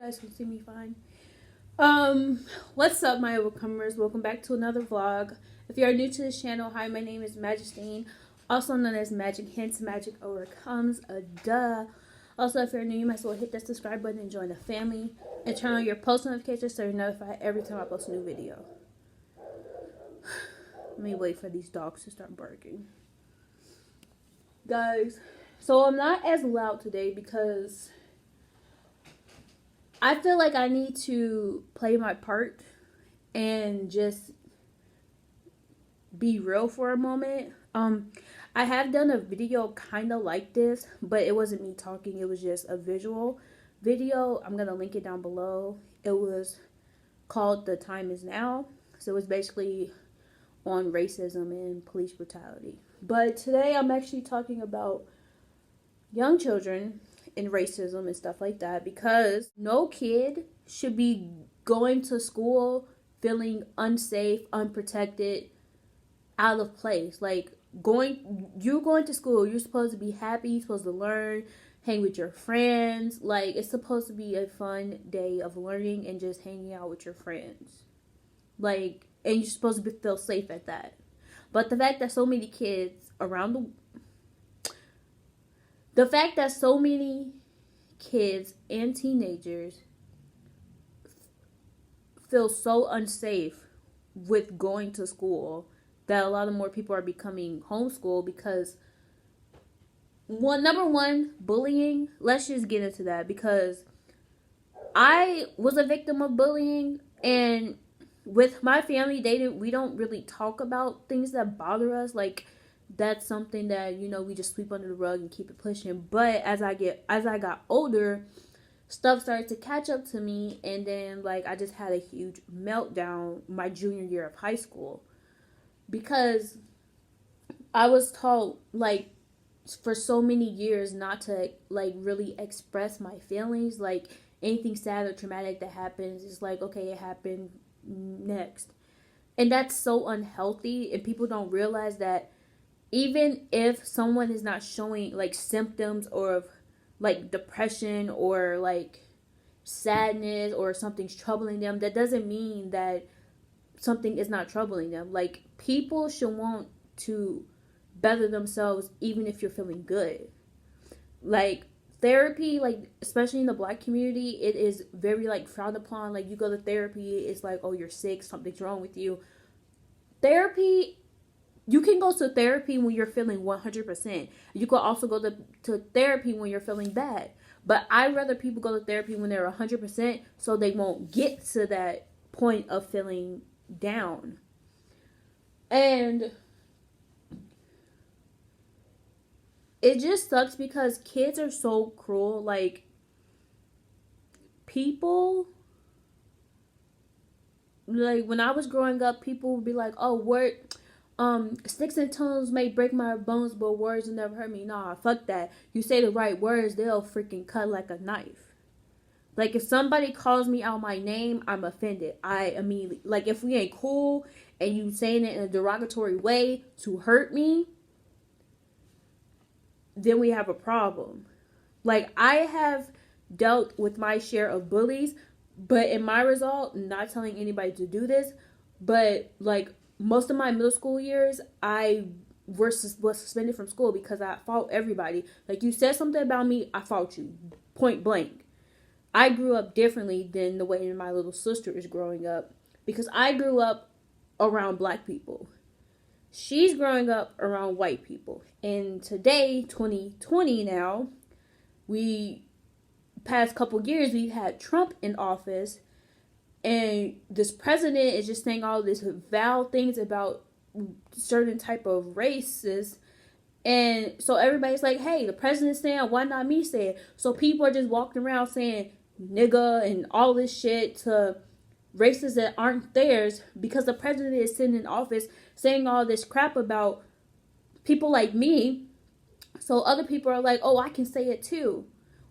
You guys can see me fine. What's up, my overcomers? Welcome back to another vlog. If you are new to this channel, hi, my name is Magistine, also known as Magic Hints, Magic Overcomes, duh. Also, if you're new, you might as well hit that subscribe button and join the family, and turn on your post notifications so you're notified every time I post a new video. Let me wait for these dogs to start barking. Guys, so I'm not as loud today because I feel like I need to play my part and just be real for a moment. I have done a video kind of like this, but it wasn't me talking. It was just a visual video. I'm going to link it down below. It was called The Time Is Now. So it was basically on racism and police brutality. But today I'm actually talking about young children and racism and stuff like that, because no kid should be going to school feeling unsafe, unprotected, out of place. Like, you're going to school, you're supposed to be happy, you're supposed to learn, hang with your friends. Like, it's supposed to be a fun day of learning and just hanging out with your friends. Like, and you're supposed to feel safe at that. But the fact that so many kids the fact that so many kids and teenagers feel so unsafe with going to school that a lot of more people are becoming homeschooled because number one, bullying. Let's just get into that, because I was a victim of bullying, and with my family, we don't really talk about things that bother us. Like, that's something that, we just sweep under the rug and keep it pushing. But as I got older, stuff started to catch up to me, and then like I just had a huge meltdown my junior year of high school, because I was taught, like, for so many years not to like really express my feelings. Like, anything sad or traumatic that happens is like, okay, it happened, next. And that's so unhealthy, and people don't realize that even if someone is not showing like symptoms or like depression or like sadness or something's troubling them, that doesn't mean that something is not troubling them. Like, people should want to better themselves even if you're feeling good. Like, therapy, like, especially in the Black community, it is very like frowned upon. Like, you go to therapy, it's like, oh, you're sick, something's wrong with you. Therapy, you can go to therapy when you're feeling 100%. You could also go to therapy when you're feeling bad. But I'd rather people go to therapy when they're 100%, so they won't get to that point of feeling down. And it just sucks because kids are so cruel. Like, people, like, when I was growing up, people would be like, oh, sticks and stones may break my bones, but words will never hurt me. Nah, fuck that. You say the right words, they'll freaking cut like a knife. Like, if somebody calls me out my name, I'm offended. I immediately, like, if we ain't cool and you saying it in a derogatory way to hurt me, then we have a problem. Like, I have dealt with my share of bullies, but in my result, not telling anybody to do this, but like, most of my middle school years, I was suspended from school because I fought everybody. Like, you said something about me, I fought you, point blank. I grew up differently than the way my little sister is growing up, because I grew up around Black people. She's growing up around white people. And today, 2020 now, past couple years, we've had Trump in office, and this president is just saying all this vile things about certain type of races. And so everybody's like, hey, the president's saying, why not me say it? So people are just walking around saying nigga and all this shit to races that aren't theirs, because the president is sitting in office saying all this crap about people like me. So other people are like, oh, I can say it too.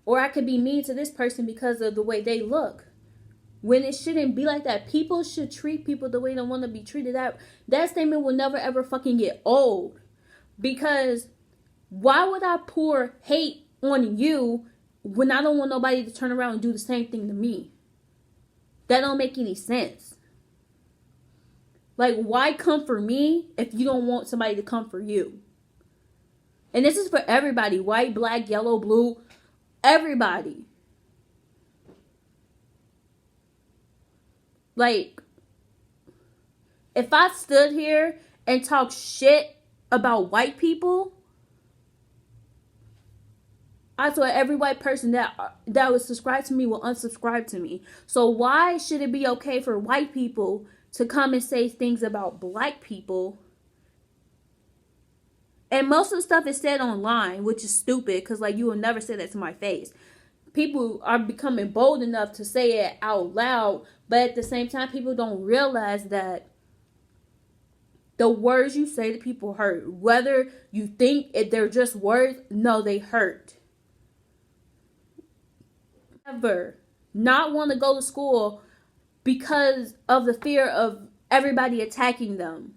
Or I could be mean to this person because of the way they look. When it shouldn't be like that. People should treat people the way they want to be treated. That statement will never ever fucking get old. Because why would I pour hate on you when I don't want nobody to turn around and do the same thing to me. That don't make any sense. Like, why come for me if you don't want somebody to come for you? And this is for everybody. White, black, yellow, blue. Everybody. Like, if I stood here and talked shit about white people, I swear every white person that would subscribe to me will unsubscribe to me. So why should it be okay for white people to come and say things about black people? And most of the stuff is said online, which is stupid, because like you will never say that to my face. People are becoming bold enough to say it out loud, but at the same time, people don't realize that the words you say to people hurt. Whether you think they're just words, no, they hurt. Never not want to go to school because of the fear of everybody attacking them.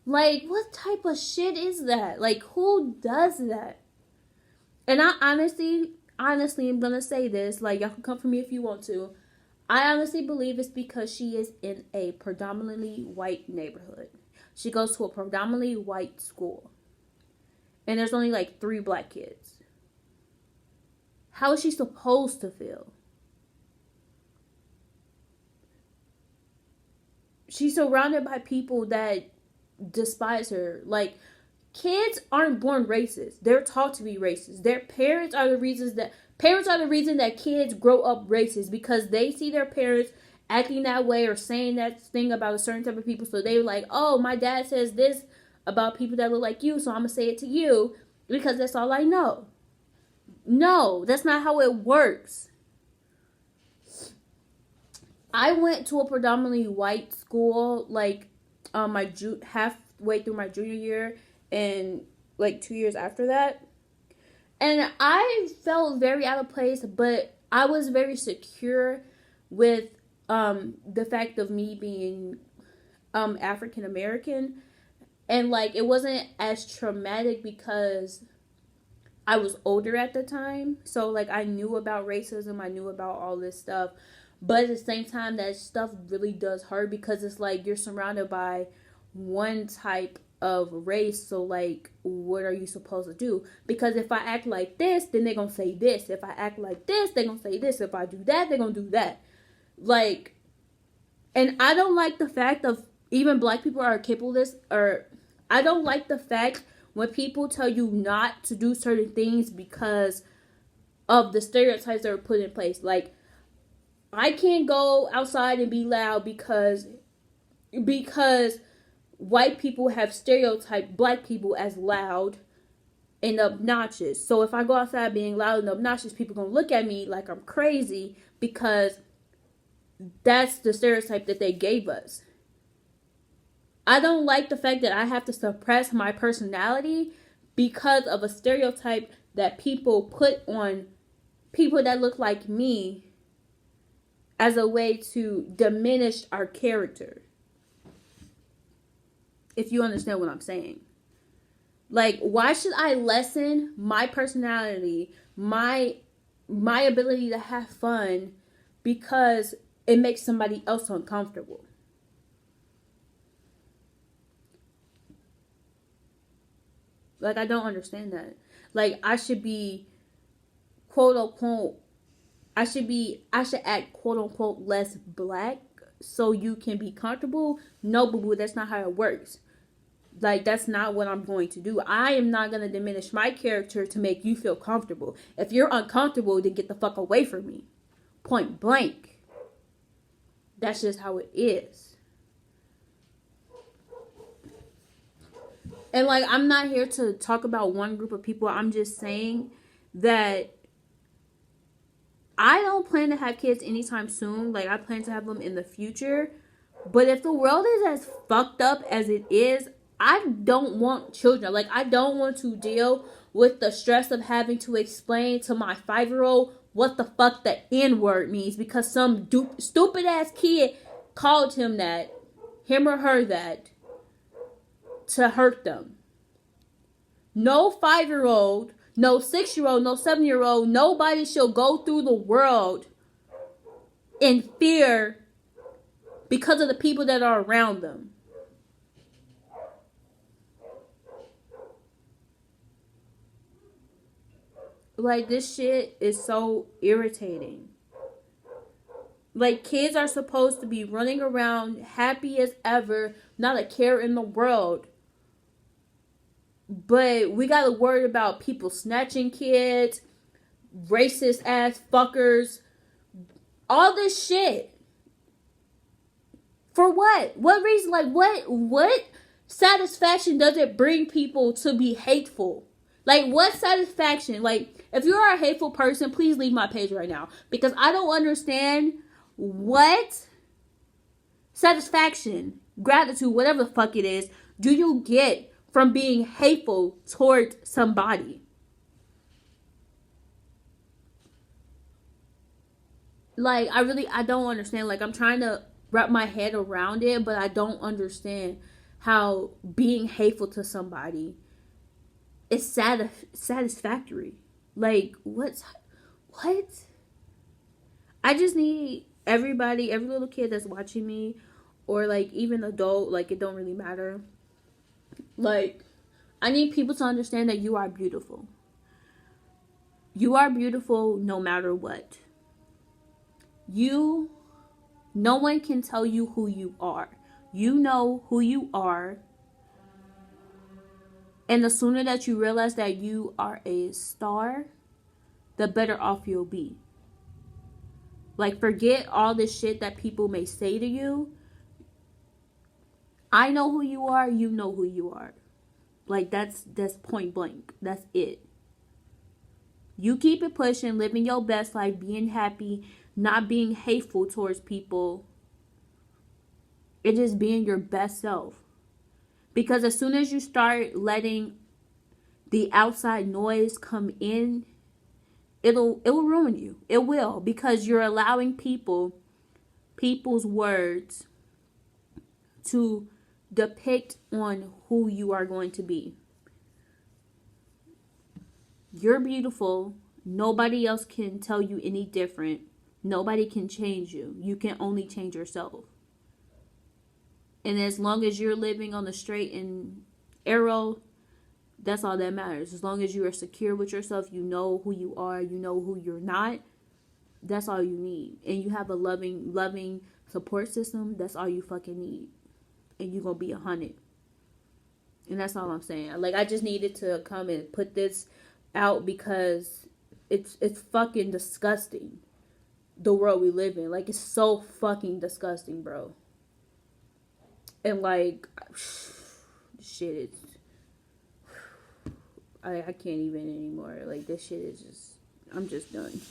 Like, what type of shit is that? Like, who does that? And I honestly, I'm gonna say this. Like, y'all can come for me if you want to. I honestly believe it's because she is in a predominantly white neighborhood. She goes to a predominantly white school. And there's only like 3 black kids. How is she supposed to feel? She's surrounded by people that despise her. Like, kids aren't born racist. They're taught to be racist. Their parents are the reason that kids grow up racist, because they see their parents acting that way or saying that thing about a certain type of people. So they're like, oh, my dad says this about people that look like you, so I'm gonna say it to you because that's all I know. No, that's not how it works. I went to a predominantly white school, like, halfway through my junior year and like 2 years after that. And I felt very out of place, but I was very secure with the fact of me being African American. And like, it wasn't as traumatic because I was older at the time. So like, I knew about racism, I knew about all this stuff. But at the same time, that stuff really does hurt, because it's like you're surrounded by one type of race. So like, what are you supposed to do? Because if I act like this, then they're gonna say this. If I act like this, they're gonna say this. If I do that, they're gonna do that. Like, and I don't like the fact of even black people are capable of this, or I don't like the fact when people tell you not to do certain things because of the stereotypes that are put in place. Like, I can't go outside and be loud because white people have stereotyped black people as loud and obnoxious. So if I go outside being loud and obnoxious, people are going to look at me like I'm crazy, because that's the stereotype that they gave us. I don't like the fact that I have to suppress my personality because of a stereotype that people put on people that look like me as a way to diminish our character. If you understand what I'm saying. Like, why should I lessen my personality, my ability to have fun, because it makes somebody else uncomfortable? Like, I don't understand that. Like, I should be, quote unquote, I should act, quote unquote, less black so you can be comfortable. No, boo-boo, that's not how it works. Like, that's not what I'm going to do. I am not going to diminish my character to make you feel comfortable. If you're uncomfortable, then get the fuck away from me. Point blank. That's just how it is. And like, I'm not here to talk about one group of people. I'm just saying that I don't plan to have kids anytime soon. Like, I plan to have them in the future. But if the world is as fucked up as it is, I don't want children. Like, I don't want to deal with the stress of having to explain to my 5-year-old what the fuck the N-word means, because some stupid ass kid called him or her that, to hurt them. No 5-year-old No 6-year-old, no 7-year-old, nobody should go through the world in fear because of the people that are around them. Like, this shit is so irritating. Like, kids are supposed to be running around happy as ever, not a care in the world. But we gotta worry about people snatching kids, racist ass fuckers, all this shit. For what? What reason? Like, what satisfaction does it bring people to be hateful? Like, what satisfaction? Like, if you are a hateful person, please leave my page right now. Because I don't understand what satisfaction, gratitude, whatever the fuck it is, do you get from being hateful towards somebody? Like, I don't understand. Like, I'm trying to wrap my head around it, but I don't understand how being hateful to somebody is satisfactory. Like, what? I just need everybody, every little kid that's watching me, or like even adult, like, it don't really matter. Like, I need people to understand that you are beautiful. You are beautiful no matter what. No one can tell you who you are. You know who you are. And the sooner that you realize that you are a star, the better off you'll be. Like, forget all this shit that people may say to you. I know who you are. You know who you are. Like, that's point blank. That's it. You keep it pushing, living your best life, being happy, not being hateful towards people. It's just being your best self. Because as soon as you start letting the outside noise come in, it will ruin you. It will, because you're allowing people's words to depict on who you are going to be. You're beautiful. Nobody else can tell you any different. Nobody can change you. You can only change yourself. And as long as you're living on the straight and arrow, that's all that matters. As long as you are secure with yourself, you know who you are, you know who you're not. That's all you need. And you have a loving support system. That's all you fucking need. And you're gonna be 100. And that's all I'm saying. Like, I just needed to come and put this out because it's fucking disgusting, the world we live in. Like, it's so fucking disgusting, bro. And like, shit is, I can't even anymore. Like, this shit is just, I'm just done.